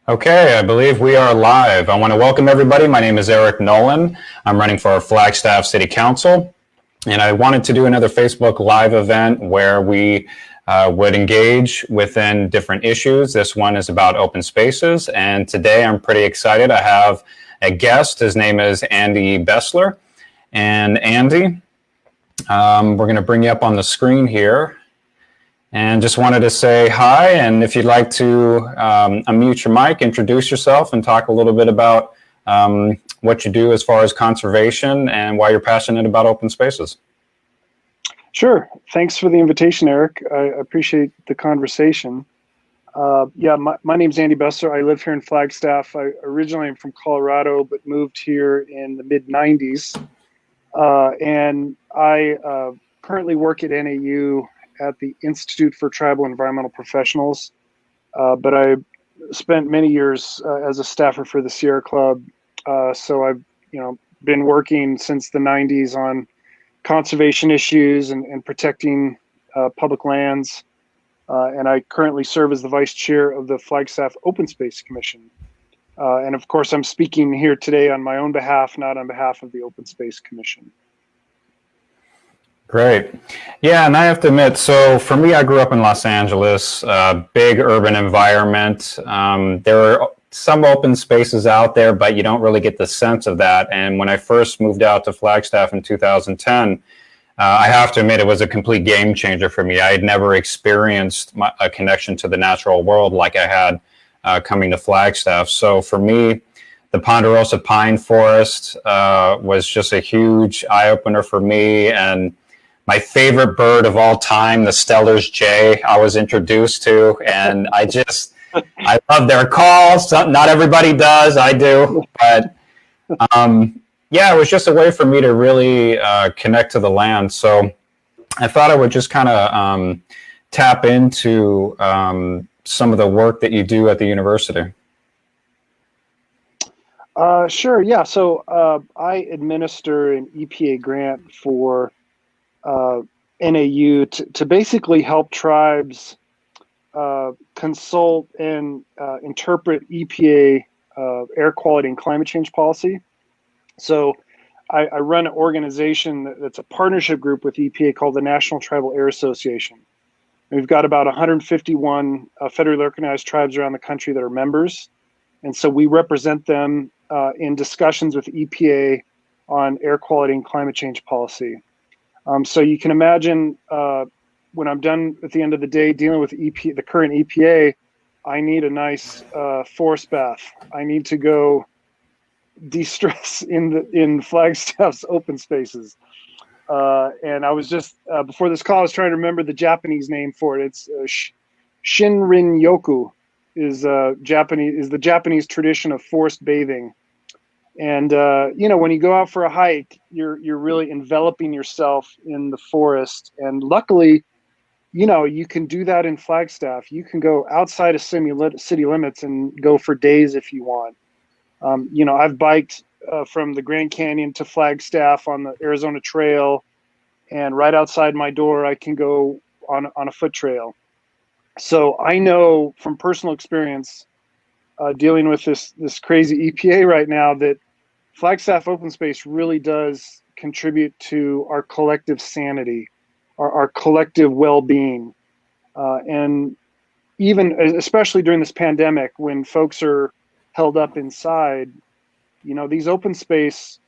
Okay, I believe we are live. I want to welcome everybody. My name is Eric Nolan. I'm running for Flagstaff City Council, and I wanted to do another Facebook Live event where we would engage within different issues. This one is about open spaces, and today I'm pretty excited. I have a guest. His name is Andy Bessler. And Andy, we're going to bring you up on the screen here. And just wanted to say hi, and if you'd like to unmute your mic, introduce yourself, and talk a little bit about what you do as far as conservation and why you're passionate about open spaces. Sure. Thanks for the invitation, Eric. I appreciate the conversation. My name's Andy Bessler. I live here in Flagstaff. I originally am from Colorado, but moved here in the mid-90s. And I currently work at NAU at the Institute for Tribal Environmental Professionals, but I spent many years as a staffer for the Sierra Club. So I've been working since the 90s on conservation issues and protecting public lands. And I currently serve as the vice chair of the Flagstaff Open Space Commission. And of course, I'm speaking here today on my own behalf, not on behalf of the Open Space Commission. Great. Yeah, and I have to admit, so for me, I grew up in Los Angeles, big urban environment. There are some open spaces out there, but you don't really get the sense of that. And when I first moved out to Flagstaff in 2010, I have to admit it was a complete game changer for me. I had never experienced a connection to the natural world like I had coming to Flagstaff. So for me, the Ponderosa Pine Forest was just a huge eye-opener for me. And my favorite bird of all time, the Steller's jay, I was introduced to, and I love their calls. Not everybody does, I do, but yeah, it was just a way for me to really connect to the land. So I thought I would just kind of tap into some of the work that you do at the university. Sure, yeah. So I administer an EPA grant for NAU to basically help tribes consult and interpret EPA air quality and climate change policy. So I run an organization that's a partnership group with EPA called the National Tribal Air Association. We've got about 151 federally recognized tribes around the country that are members. And so we represent them in discussions with EPA on air quality and climate change policy. So you can imagine when I'm done at the end of the day dealing with the current EPA, I need a nice forest bath. I need to go de-stress in Flagstaff's open spaces. And I was just, before this call, I was trying to remember the Japanese name for it. It's Shinrin-yoku is the Japanese tradition of forest bathing. And when you go out for a hike, you're really enveloping yourself in the forest. And luckily, you can do that in Flagstaff. You can go outside of city limits and go for days if you want. I've biked from the Grand Canyon to Flagstaff on the Arizona Trail, and right outside my door, I can go on a foot trail. So I know from personal experience dealing with this crazy EPA right now that Flagstaff Open Space really does contribute to our collective sanity, our collective well-being. And even, especially during this pandemic, when folks are held up inside, these open space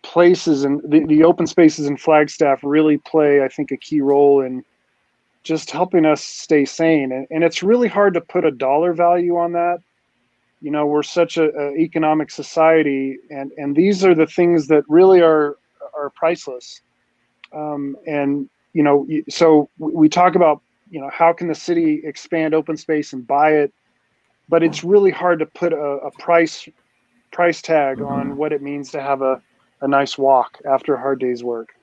places and the open spaces in Flagstaff really play, I think, a key role in just helping us stay sane. And it's really hard to put a dollar value on that. We're such an economic society, and these are the things that really are priceless. So we talk about, how can the city expand open space and buy it, but it's really hard to put a price tag on what it means to have a nice walk after a hard day's work,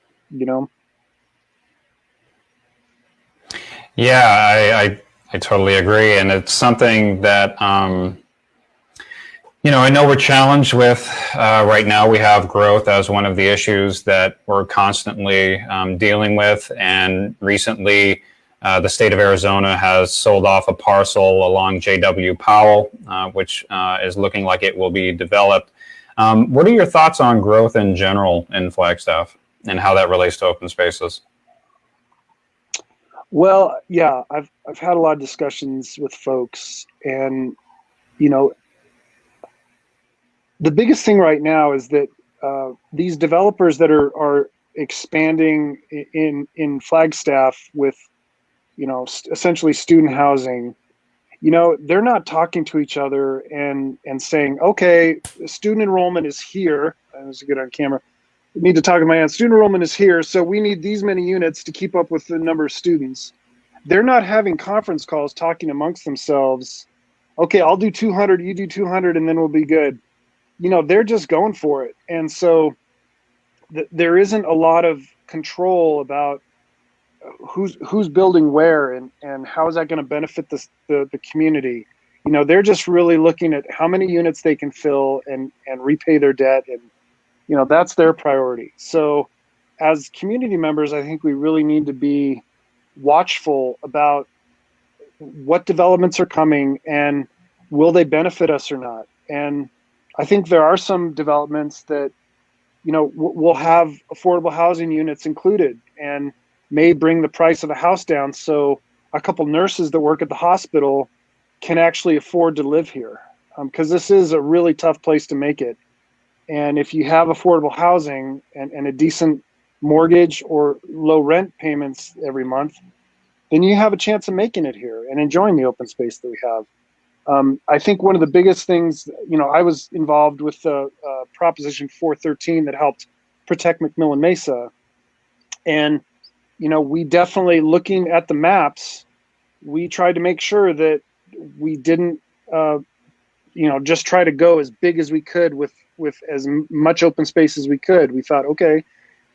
Yeah, I totally agree. And it's something that, I know we're challenged with right now. We have growth as one of the issues that we're constantly dealing with. And recently, The state of Arizona has sold off a parcel along J.W. Powell, which is looking like it will be developed. What are your thoughts on growth in general in Flagstaff and how that relates to open spaces? Well, yeah, I've had a lot of discussions with folks, and you know, the biggest thing right now is that these developers that are expanding in Flagstaff with, essentially student housing, they're not talking to each other and saying, okay, student enrollment is here. That was good on camera. I need to talk to my aunt. Student enrollment is here, so we need these many units to keep up with the number of students. They're not having conference calls talking amongst themselves. Okay, I'll do 200, you do 200, and then we'll be good. They're just going for it. And so there isn't a lot of control about who's building where and how is that going to benefit the community. They're just really looking at how many units they can fill and repay their debt, and that's their priority. So as community members, I think we really need to be watchful about what developments are coming and will they benefit us or not. And I think there are some developments that will have affordable housing units included and may bring the price of a house down, so a couple nurses that work at the hospital can actually afford to live here, because this is a really tough place to make it. And if you have affordable housing and a decent mortgage or low rent payments every month, then you have a chance of making it here and enjoying the open space that we have. I think one of the biggest things, I was involved with Proposition 413 that helped protect McMillan Mesa. And, we definitely, looking at the maps, we tried to make sure that we didn't, just try to go as big as we could with as much open space as we could. We thought, okay,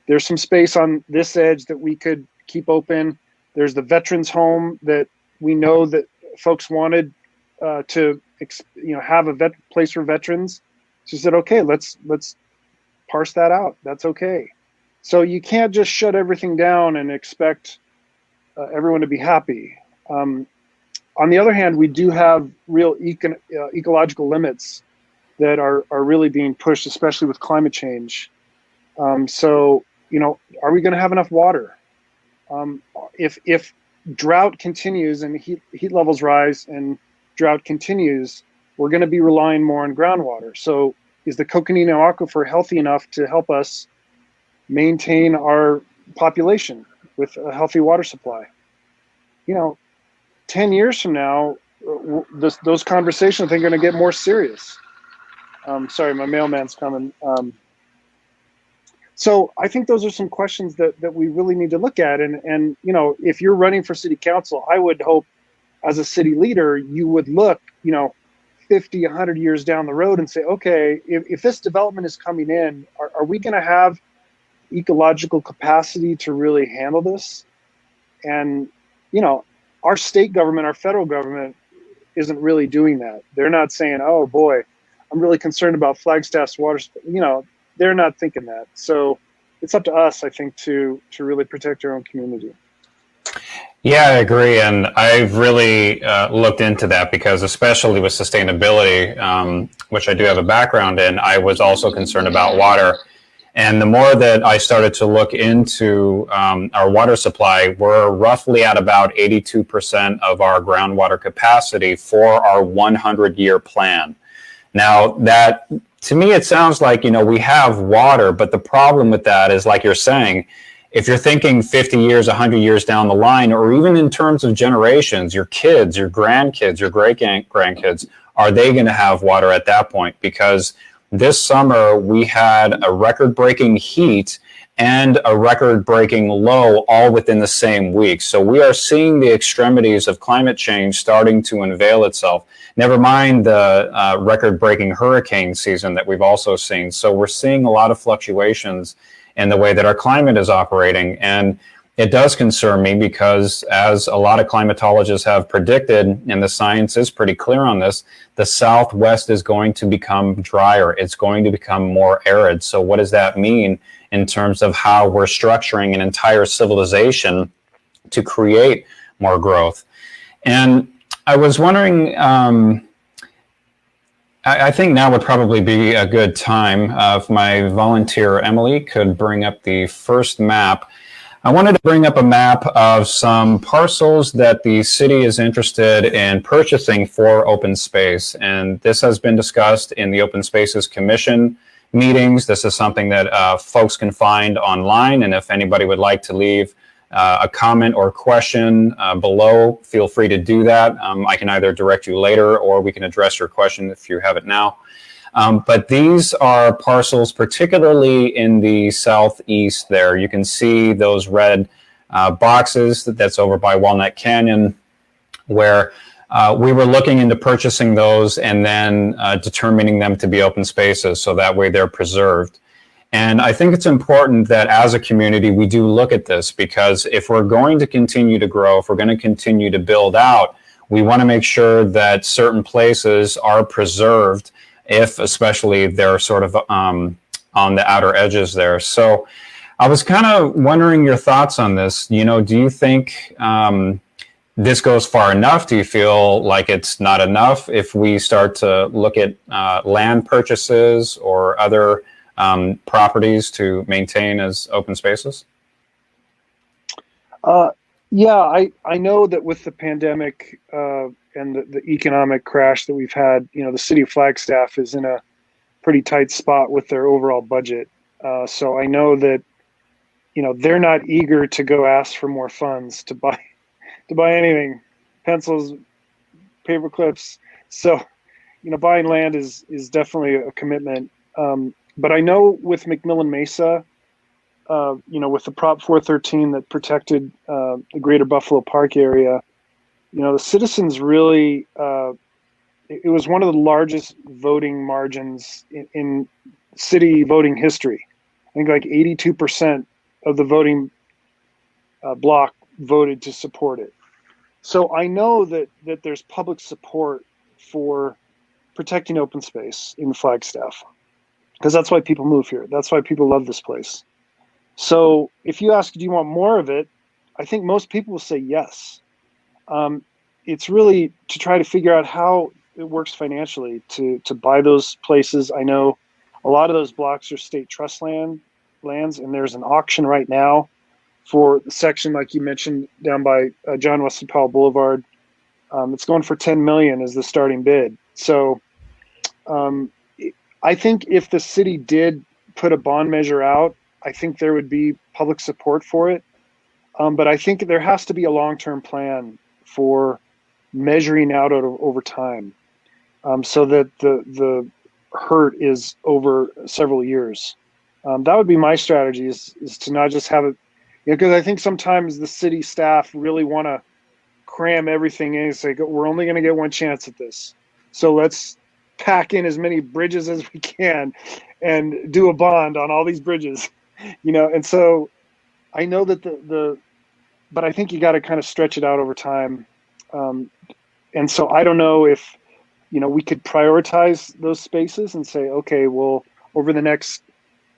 there's some space on this edge that we could keep open. There's the veterans home that we know that folks wanted to have a place for veterans. She said, okay, let's parse that out. That's okay. So you can't just shut everything down and expect everyone to be happy. On the other hand, we do have real ecological limits that are really being pushed, especially with climate change. So, are we going to have enough water? If drought continues and heat levels rise and drought continues, we're going to be relying more on groundwater. So is the Coconino Aquifer healthy enough to help us maintain our population with a healthy water supply? 10 years from now, those conversations, I think, are going to get more serious. Sorry, my mailman's coming. So I think those are some questions that we really need to look at. And if you're running for city council, I would hope as a city leader, you would look, 50, 100 years down the road and say, okay, if this development is coming in, are we going to have ecological capacity to really handle this? And, our state government, our federal government isn't really doing that. They're not saying, oh boy, I'm really concerned about Flagstaff's water. They're not thinking that. So it's up to us, I think, to really protect our own community. Yeah, I agree. And I've really looked into that because, especially with sustainability, which I do have a background in, I was also concerned about water. And the more that I started to look into our water supply, we're roughly at about 82% of our groundwater capacity for our 100-year plan. Now, that, to me, it sounds like, we have water, but the problem with that is, like you're saying, if you're thinking 50 years, 100 years down the line, or even in terms of generations, your kids, your grandkids, your great-grandkids, are they going to have water at that point? Because this summer, we had a record-breaking heat and a record-breaking low all within the same week. So we are seeing the extremities of climate change starting to unveil itself. Never mind the record-breaking hurricane season that we've also seen. So we're seeing a lot of fluctuations in the way that our climate is operating. And it does concern me because, as a lot of climatologists have predicted, and the science is pretty clear on this, the Southwest is going to become drier. It's going to become more arid. So what does that mean in terms of how we're structuring an entire civilization to create more growth. And I was wondering, I think now would probably be a good time if my volunteer Emily could bring up the first map. I wanted to bring up a map of some parcels that the city is interested in purchasing for open space. And this has been discussed in the Open Spaces Commission meetings. This is something that folks can find online. And if anybody would like to leave a comment or question below, feel free to do that. I can either direct you later or we can address your question if you have it now. But these are parcels, particularly in the southeast there. You can see those red boxes that's over by Walnut Canyon, where we were looking into purchasing those and then determining them to be open spaces, so that way they're preserved. And I think it's important that as a community, we do look at this, because if we're going to continue to grow, if we're going to continue to build out, we want to make sure that certain places are preserved, if especially they're sort of on the outer edges there. So I was kind of wondering your thoughts on this. You know, do you think this goes far enough? Do you feel like it's not enough if we start to look at land purchases or other properties to maintain as open spaces? Yeah, I know that with the pandemic and the economic crash that we've had, you know, the city of Flagstaff is in a pretty tight spot with their overall budget. So I know that, you know, they're not eager to go ask for more funds to buy anything, pencils, paper clips. So, you know, buying land is definitely a commitment. But I know with McMillan Mesa, you know, with the Prop 413 that protected the greater Buffalo Park area, you know, the citizens really, it was one of the largest voting margins in city voting history. I think like 82% of the voting block voted to support it. So I know that there's public support for protecting open space in Flagstaff, because that's why people move here. That's why people love this place. So if you ask, do you want more of it? I think most people will say yes. It's really to try to figure out how it works financially to buy those places. I know a lot of those blocks are state trust lands, and there's an auction right now for the section, like you mentioned, down by John Wesley Powell Boulevard. It's going for $10 million as the starting bid. So I think if the city did put a bond measure out, I think there would be public support for it. But I think there has to be a long-term plan for measuring out over time, so that the hurt is over several years. That would be my strategy, is to not just have it, you know, because I think sometimes the city staff really want to cram everything in and say, we're only going to get one chance at this, so let's pack in as many bridges as we can and do a bond on all these bridges, you know. And so I know that but I think you got to kind of stretch it out over time. And so I don't know if, you know, we could prioritize those spaces and say, okay, well, over the next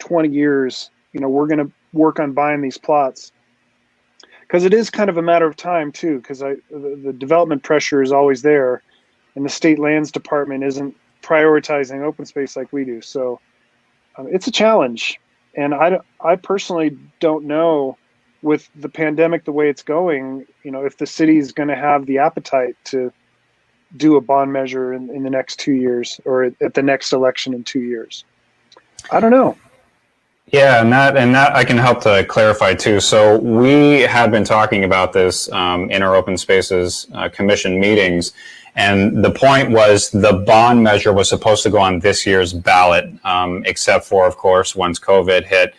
20 years, you know, we're going to work on buying these plots, because it is kind of a matter of time too, because the development pressure is always there, and the state lands department isn't prioritizing open space like we do. So it's a challenge. And I personally don't know, with the pandemic the way it's going, you know, if the city is going to have the appetite to do a bond measure in the next 2 years, or at the next election in 2 years. I don't know. Yeah, and that I can help to clarify too. So we had been talking about this in our Open Spaces Commission meetings, and the point was the bond measure was supposed to go on this year's ballot, except for, of course, once COVID hit,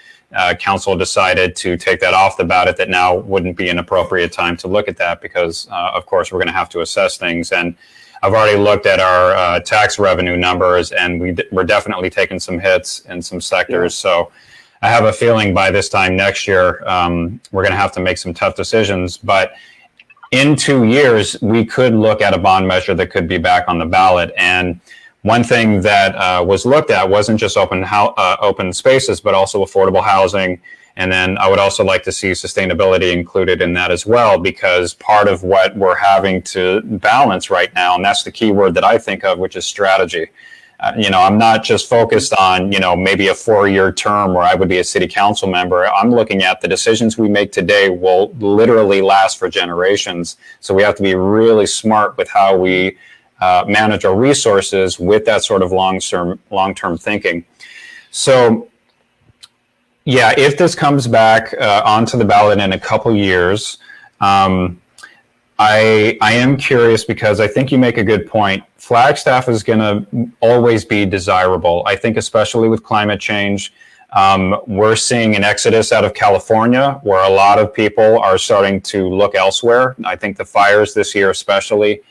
council decided to take that off the ballot, that now wouldn't be an appropriate time to look at that, because, of course, we're going to have to assess things. And I've already looked at our tax revenue numbers, and we're definitely taking some hits in some sectors. Yeah. So I have a feeling by this time next year, we're going to have to make some tough decisions. But in 2 years, we could look at a bond measure that could be back on the ballot. And one thing that was looked at wasn't just open spaces, but also affordable housing And then I would also like to see sustainability included in that as well, because part of what we're having to balance right now, and that's the key word that I think of, which is strategy. I'm not just focused on, maybe a 4-year term where I would be a city council member. I'm looking at the decisions we make today will literally last for generations. So we have to be really smart with how we manage our resources with that sort of long-term thinking. So, yeah, if this comes back onto the ballot in a couple years, I am curious, because I think you make a good point. Flagstaff is going to always be desirable. I think especially with climate change, we're seeing an exodus out of California, where a lot of people are starting to look elsewhere. I think the fires this year especially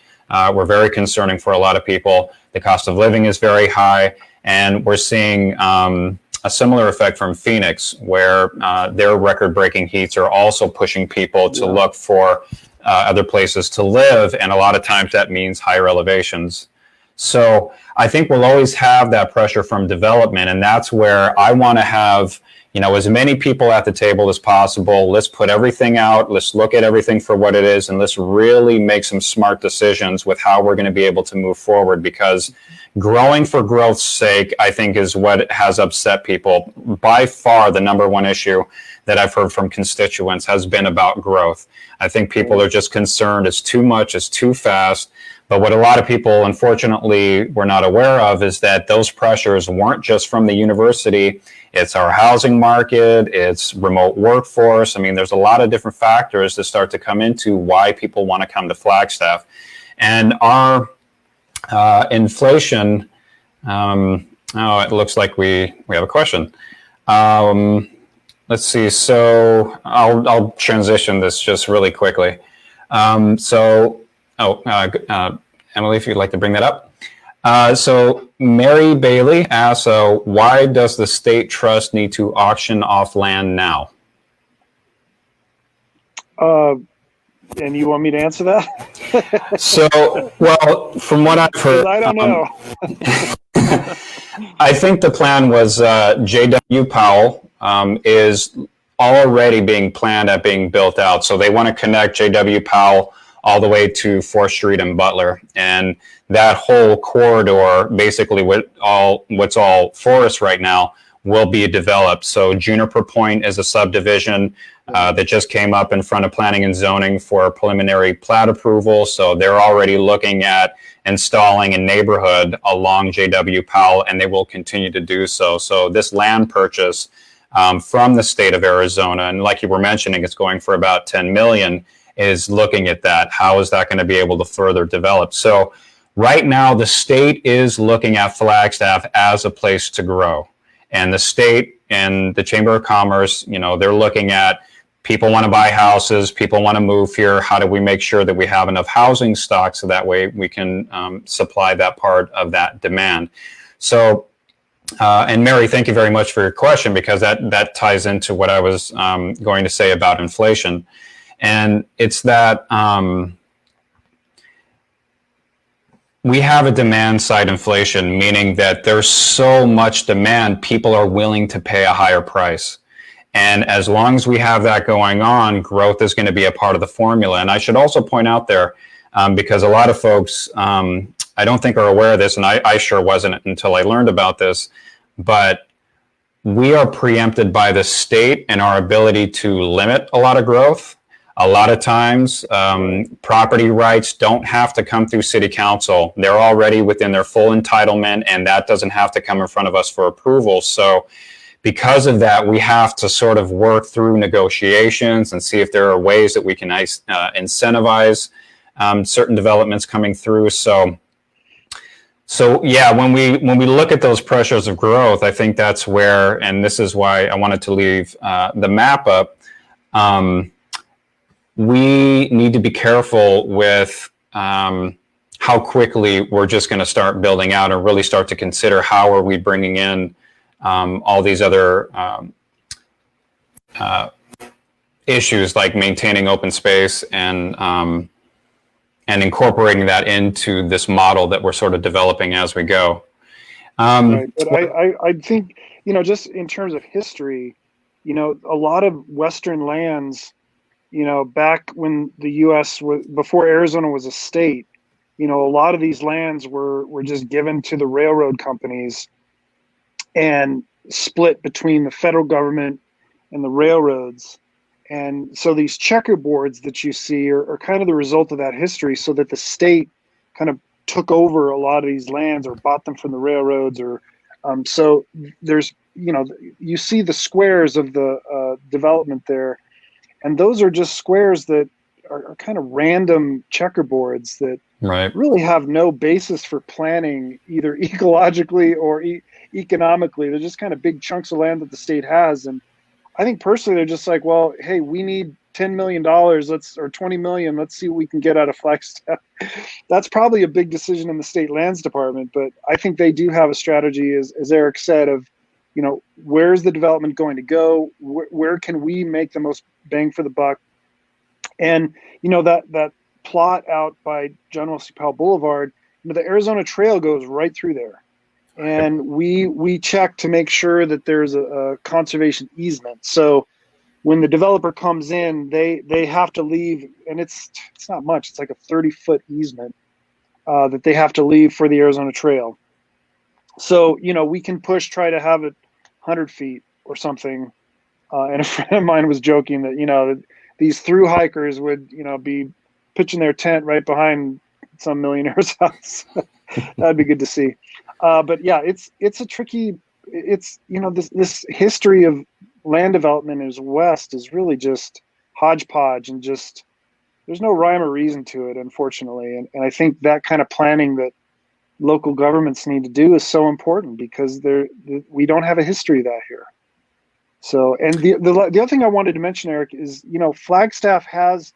were very concerning for a lot of people. The cost of living is very high, and we're seeing a similar effect from Phoenix, where their record-breaking heats are also pushing people to look for other places to live, and a lot of times that means higher elevations. So I think we'll always have that pressure from development, and that's where I want to have, as many people at the table as possible. Let's put everything out, let's look at everything for what it is, and let's really make some smart decisions with how we're going to be able to move forward, because growing for growth's sake, I think, is what has upset people. By far, the number one issue that I've heard from constituents has been about growth. I think people are just concerned it's too much, it's too fast. But what a lot of people, unfortunately, were not aware of is that those pressures weren't just from the university. It's our housing market, it's remote workforce. I mean, there's a lot of different factors that start to come into why people want to come to Flagstaff. And our inflation, it looks like we have a question. Let's see. So I'll transition this just really quickly. Emily, if you'd like to bring that up. So Mary Bailey asks, why does the state trust need to auction off land now? And you want me to answer that? So, well, from what I've heard, I don't know. I think the plan was J.W. Powell is already being planned at being built out. So they want to connect J.W. Powell all the way to 4th Street and Butler. And that whole corridor, basically what's all forest right now, will be developed. So Juniper Point is a subdivision that just came up in front of Planning and Zoning for preliminary plat approval. So they're already looking at installing a neighborhood along J.W. Powell, and they will continue to do so. So this land purchase from the state of Arizona, and like you were mentioning, it's going for about $10 million, is looking at that. How is that going to be able to further develop? So right now, the state is looking at Flagstaff as a place to grow. And the state and the Chamber of Commerce, they're looking at people want to buy houses, people want to move here. How do we make sure that we have enough housing stock so that way we can supply that part of that demand? So, and Mary, thank you very much for your question, because that ties into what I was going to say about inflation. And it's that we have a demand side inflation, meaning that there's so much demand, people are willing to pay a higher price. And as long as we have that going on, growth is going to be a part of the formula. And I should also point out there, because a lot of folks, I don't think are aware of this, and I sure wasn't until I learned about this, but we are preempted by the state in our ability to limit a lot of growth. A lot of times, property rights don't have to come through city council. They're already within their full entitlement, and that doesn't have to come in front of us for approval. So because of that, we have to sort of work through negotiations and see if there are ways that we can incentivize certain developments coming through. So yeah, when we look at those pressures of growth, I think that's where, and this is why I wanted to leave the map up, we need to be careful with how quickly we're just going to start building out, and really start to consider how are we bringing in all these other issues like maintaining open space and incorporating that into this model that we're sort of developing as we go. Right. But I think, just in terms of history, a lot of Western lands, back when the U.S. was, before Arizona was a state, a lot of these lands were just given to the railroad companies and split between the federal government and the railroads. And so these checkerboards that you see are kind of the result of that history, so that the state kind of took over a lot of these lands or bought them from the railroads. Or so there's, you see the squares of the development there, and those are just squares that are kind of random checkerboards that Right. really have no basis for planning, either ecologically or economically. They're just kind of big chunks of land that the state has. And I think personally, they're just like, well, hey, we need $10 million, or 20 million. Let's see what we can get out of Flagstaff. That's probably a big decision in the state lands department, but I think they do have a strategy, as Eric said, of, where's the development going to go? Where can we make the most bang for the buck? And, that plot out by General C. Powell Boulevard, the Arizona Trail goes right through there. And we check to make sure that there's a conservation easement. So when the developer comes in, they have to leave, and it's not much. It's like a 30-foot easement that they have to leave for the Arizona Trail. So, we can try to have it 100 feet or something. And a friend of mine was joking that, these through hikers would, be pitching their tent right behind some millionaire's house. That'd be good to see. But yeah, it's a tricky, this history of land development is West is really just hodgepodge, and just, there's no rhyme or reason to it, unfortunately. And I think that kind of planning that local governments need to do is so important, because we don't have a history of that here. So, and the other thing I wanted to mention, Eric, is, Flagstaff has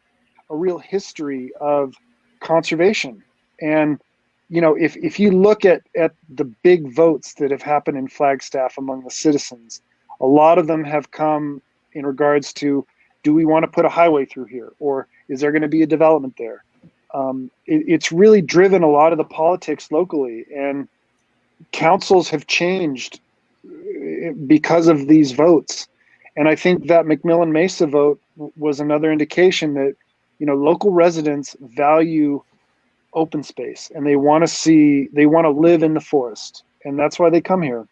a real history of conservation. And, if you look at the big votes that have happened in Flagstaff among the citizens, a lot of them have come in regards to, do we want to put a highway through here? Or is there going to be a development there? It's really driven a lot of the politics locally, and councils have changed because of these votes. And I think that McMillan Mesa vote was another indication that, local residents value open space, and they want to live in the forest, and that's why they come here.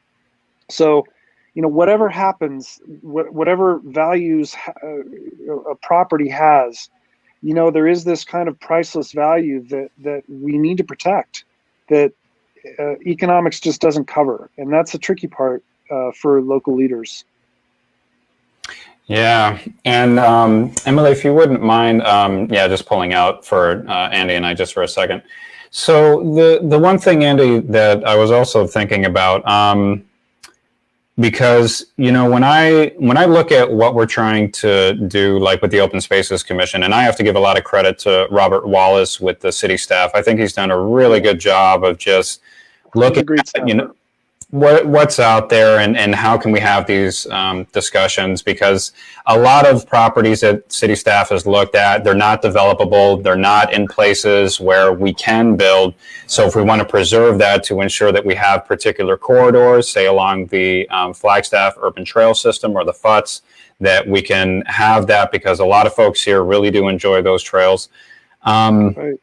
So, whatever happens, whatever values a property has, there is this kind of priceless value that we need to protect, that economics just doesn't cover. And that's the tricky part for local leaders. Yeah. And Emily, if you wouldn't mind, just pulling out for Andy and I just for a second. So the one thing, Andy, that I was also thinking about, because, when I look at what we're trying to do, like with the Open Spaces Commission, and I have to give a lot of credit to Robert Wallace with the city staff. I think he's done a really good job of just looking at, what's out there, and how can we have these discussions, because a lot of properties that city staff has looked at, they're not developable, they're not in places where we can build. So if we want to preserve that, to ensure that we have particular corridors, say along the Flagstaff Urban Trail System or the FUTS, that we can have that, because a lot of folks here really do enjoy those trails. Right.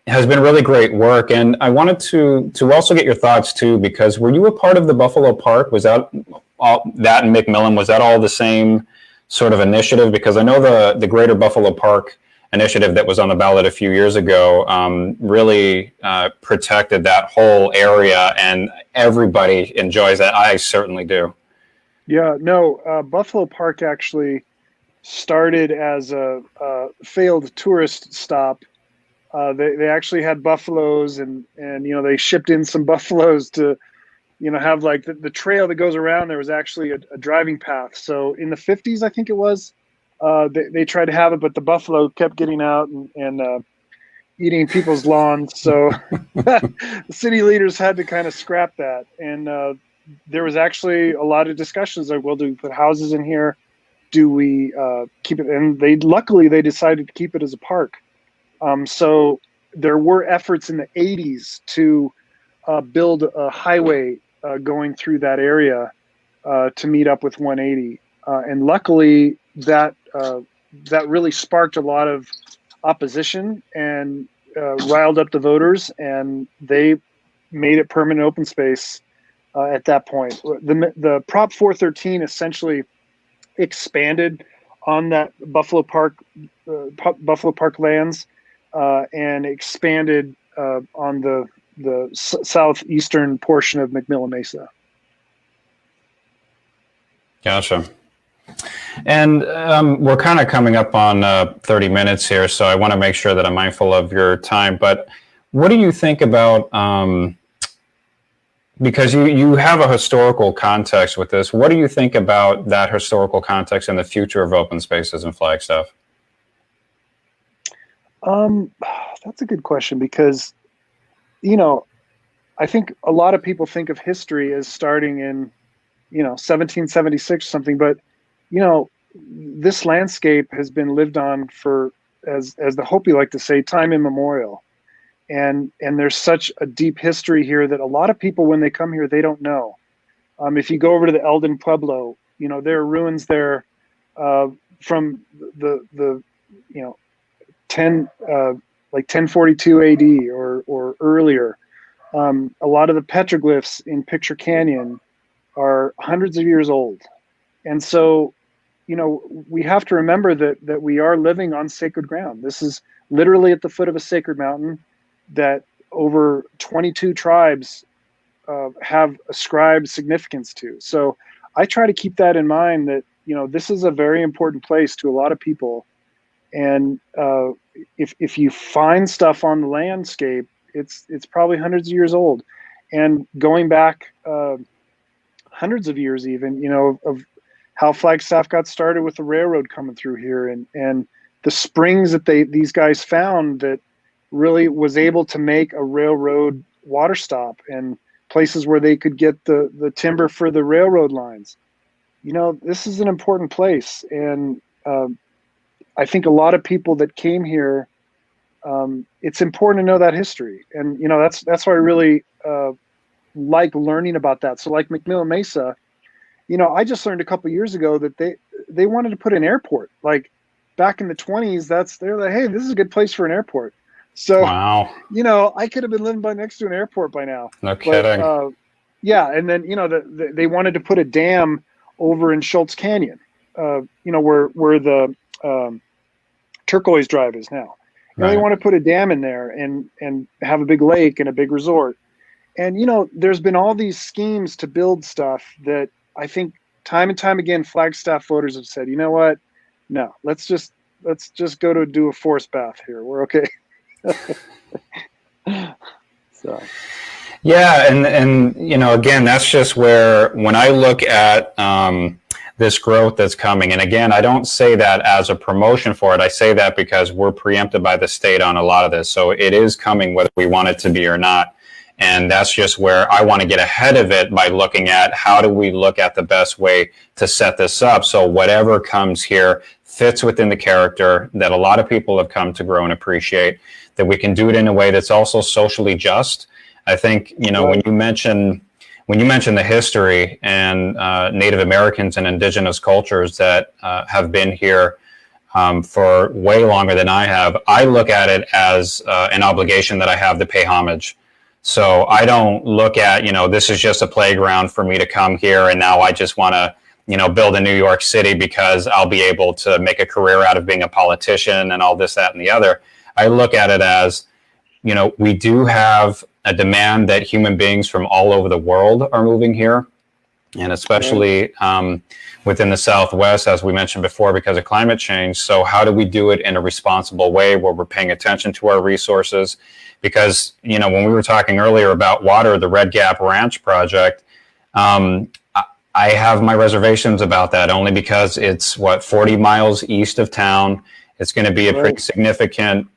Has been really great work. And I wanted to also get your thoughts too, because were you a part of the Buffalo Park? Was that all, that and McMillan, was that all the same sort of initiative? Because I know the Greater Buffalo Park initiative that was on the ballot a few years ago really protected that whole area, and everybody enjoys that. I certainly do. Yeah, no, Buffalo Park actually started as a failed tourist stop. They actually had buffaloes, and they shipped in some buffaloes to have like the trail that goes around. There was actually a driving path. So in the 50s, I think it was, they tried to have it, but the buffalo kept getting out and eating people's lawns. So the city leaders had to kind of scrap that. And there was actually a lot of discussions like, well, do we put houses in here? Do we keep it? And luckily they decided to keep it as a park. So there were efforts in the 80s to build a highway going through that area to meet up with 180. And luckily that really sparked a lot of opposition and riled up the voters, and they made it permanent open space at that point. The Prop 413 essentially expanded on that Buffalo Park lands, and expanded on the southeastern portion of McMillan Mesa. Gotcha. And we're kind of coming up on 30 minutes here, so I want to make sure that I'm mindful of your time. But what do you think about, because you have a historical context with this, what do you think about that historical context and the future of open spaces in Flagstaff? That's a good question, because, I think a lot of people think of history as starting in, 1776 or something, but, this landscape has been lived on for, as the Hopi like to say, time immemorial. And there's such a deep history here that a lot of people, when they come here, they don't know. If you go over to the Eldon Pueblo, there are ruins there from the 1042 AD or earlier. A lot of the petroglyphs in Picture Canyon are hundreds of years old, and so we have to remember that we are living on sacred ground. This is literally at the foot of a sacred mountain that over 22 tribes have ascribed significance to. So I try to keep that in mind, that this is a very important place to a lot of people. And if you find stuff on the landscape, it's probably hundreds of years old, and going back hundreds of years even, of how Flagstaff got started with the railroad coming through here, and the springs that these guys found that really was able to make a railroad water stop, and places where they could get the timber for the railroad lines. This is an important place, and I think a lot of people that came here, it's important to know that history, and that's why I really like learning about that. So like McMillan Mesa, I just learned a couple of years ago that they wanted to put an airport. Like back in the 20s, they're like, hey, this is a good place for an airport. So wow, I could have been living next to an airport by now. No kidding. But, yeah, and then they wanted to put a dam over in Schultz Canyon, where the Turquoise Drive is now. And they want to put a dam in there and have a big lake and a big resort. And there's been all these schemes to build stuff that I think time and time again Flagstaff voters have said, you know what? No, let's just go to do a forest bath here. We're okay. So. Yeah, and again, that's just where, when I look at this growth that's coming, and again, I don't say that as a promotion for it. I say that because we're preempted by the state on a lot of this, so it is coming whether we want it to be or not. And that's just where I want to get ahead of it by looking at how do we look at the best way to set this up so whatever comes here fits within the character that a lot of people have come to grow and appreciate, that we can do it in a way that's also socially just. I think, when you mention the history and Native Americans and indigenous cultures that have been here for way longer than I have, I look at it as an obligation that I have to pay homage. So I don't look at, this is just a playground for me to come here and now I just want to, build a New York City because I'll be able to make a career out of being a politician and all this, that, and the other. I look at it as, we do have a demand that human beings from all over the world are moving here. And especially within the Southwest, as we mentioned before, because of climate change. So how do we do it in a responsible way where we're paying attention to our resources? Because, when we were talking earlier about water, the Red Gap Ranch project, I have my reservations about that only because it's 40 miles east of town. It's going to be a pretty significant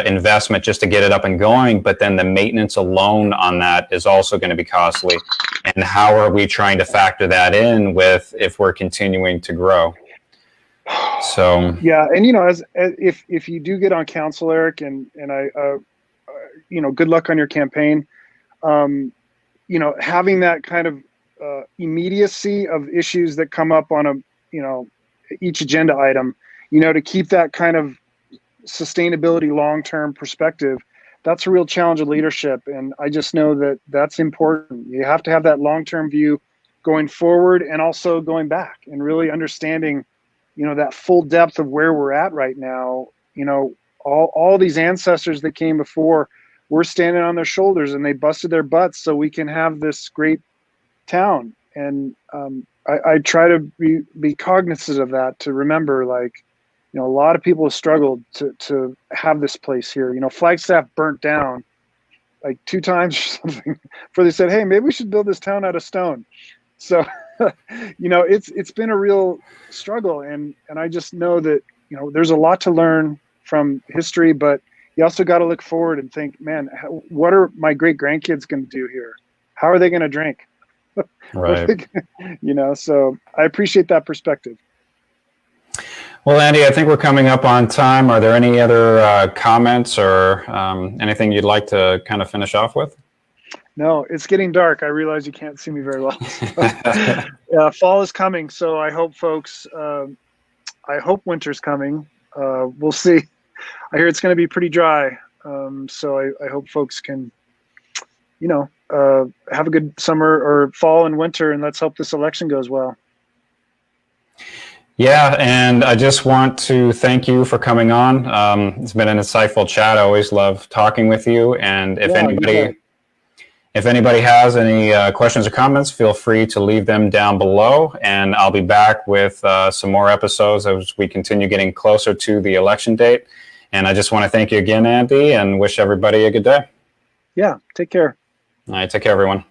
investment just to get it up and going. But then the maintenance alone on that is also going to be costly. And how are we trying to factor that in if we're continuing to grow? So yeah, and if you do get on council, Eric, and I good luck on your campaign. Having that kind of immediacy of issues that come up on each agenda item, to keep that kind of sustainability, long-term perspective. That's a real challenge of leadership. And I just know that that's important. You have to have that long-term view going forward and also going back and really understanding, that full depth of where we're at right now. All these ancestors that came before, we're standing on their shoulders and they busted their butts so we can have this great town. And I try to be cognizant of that, to remember, like, a lot of people have struggled to have this place here. Flagstaff burnt down like 2 times or something before they said, hey, maybe we should build this town out of stone. So, it's been a real struggle. And I just know that, there's a lot to learn from history, but you also got to look forward and think, man, what are my great grandkids going to do here? How are they going to drink? Right. So I appreciate that perspective. Well, Andy, I think we're coming up on time. Are there any other comments or anything you'd like to kind of finish off with? No, it's getting dark. I realize you can't see me very well. Fall is coming, so I hope folks, I hope winter's coming. We'll see. I hear it's going to be pretty dry. So I hope folks can, have a good summer or fall and winter, and let's hope this election goes well. Yeah, and I just want to thank you for coming on. It's been an insightful chat. I always love talking with you. And if anybody has any questions or comments, feel free to leave them down below. And I'll be back with some more episodes as we continue getting closer to the election date. And I just want to thank you again, Andy, and wish everybody a good day. Yeah, take care. All right, take care, everyone.